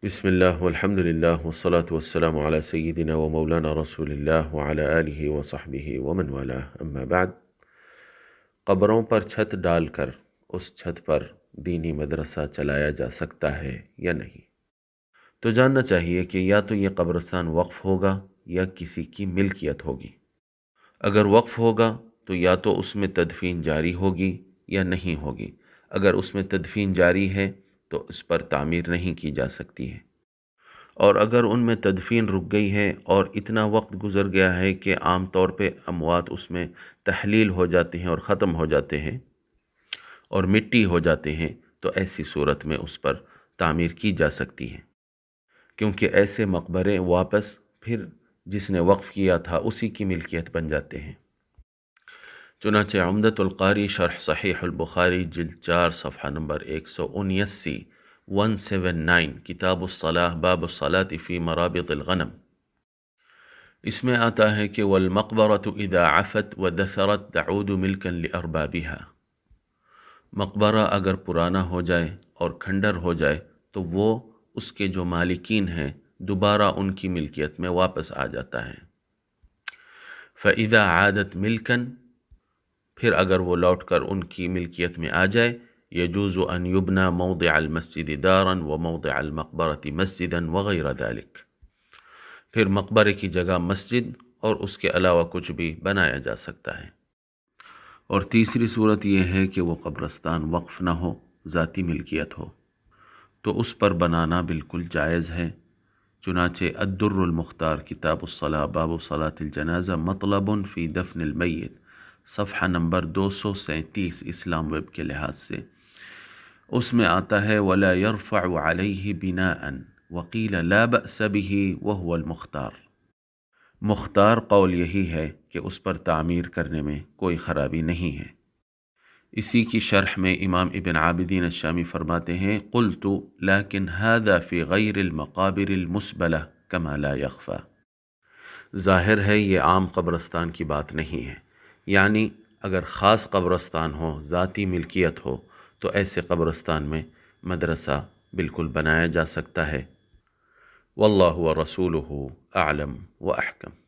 بسم اللہ والحمد للہ والصلاة والسلام علی سیدنا و مولانا رسول اللہ وعلی آلہ وصحبہ ومن والاه اما بعد۔ قبروں پر چھت ڈال کر اس چھت پر دینی مدرسہ چلایا جا سکتا ہے یا نہیں؟ تو جاننا چاہیے کہ یا تو یہ قبرستان وقف ہوگا یا کسی کی ملکیت ہوگی۔ اگر وقف ہوگا تو یا تو اس میں تدفین جاری ہوگی یا نہیں ہوگی۔ اگر اس میں تدفین جاری ہے تو اس پر تعمیر نہیں کی جا سکتی ہے، اور اگر ان میں تدفین رک گئی ہے اور اتنا وقت گزر گیا ہے کہ عام طور پہ اموات اس میں تحلیل ہو جاتے ہیں اور ختم ہو جاتے ہیں اور مٹی ہو جاتے ہیں، تو ایسی صورت میں اس پر تعمیر کی جا سکتی ہے، کیونکہ ایسے مقبرے واپس پھر جس نے وقف کیا تھا اسی کی ملکیت بن جاتے ہیں۔ چنانچہ عمدۃ القاری شرح صحیح البخاری جلد 4 صفحہ نمبر 179 کتاب الصلاح باب الصلاة فی مرابط الغنم، اس میں آتا ہے کہ والمقبرة اذا عفت ودثرت تعود ملکا لاربابها، مقبرہ اگر پرانا ہو جائے اور کھنڈر ہو جائے تو وہ اس کے جو مالکین ہیں دوبارہ ان کی ملکیت میں واپس آ جاتا ہے۔ فاذا عادت ملکا، پھر اگر وہ لوٹ کر ان کی ملکیت میں آ جائے، یجوز ان یبنى موضع المسجد دارا وموضع المقبرة مسجدا وغیر ذلك، پھر مقبرے کی جگہ مسجد اور اس کے علاوہ کچھ بھی بنایا جا سکتا ہے۔ اور تیسری صورت یہ ہے کہ وہ قبرستان وقف نہ ہو، ذاتی ملکیت ہو، تو اس پر بنانا بالکل جائز ہے۔ چنانچہ الدر المختار کتاب الصلاة باب صلاة الجنازہ مطلب فی دفن المیت، صفحہ نمبر 237 اسلام ویب کے لحاظ سے، اس میں آتا ہے وَلَا يَرْفَعُ عَلَيْهِ بِنَاءً وَقِيلَ لَا بَأْسَ بِهِ وَهُوَ الْمُخْتَارِ، مختار قول یہی ہے کہ اس پر تعمیر کرنے میں کوئی خرابی نہیں ہے۔ اسی کی شرح میں امام ابن عابدین الشامی فرماتے ہیں قلت لیکن هذا فی غیر المقابر المسبلہ کما لا یخفى، ظاہر ہے یہ عام قبرستان کی بات نہیں ہے، یعنی اگر خاص قبرستان ہو، ذاتی ملکیت ہو، تو ایسے قبرستان میں مدرسہ بالکل بنایا جا سکتا ہے۔ واللہ ورسولہ اعلم واحکم۔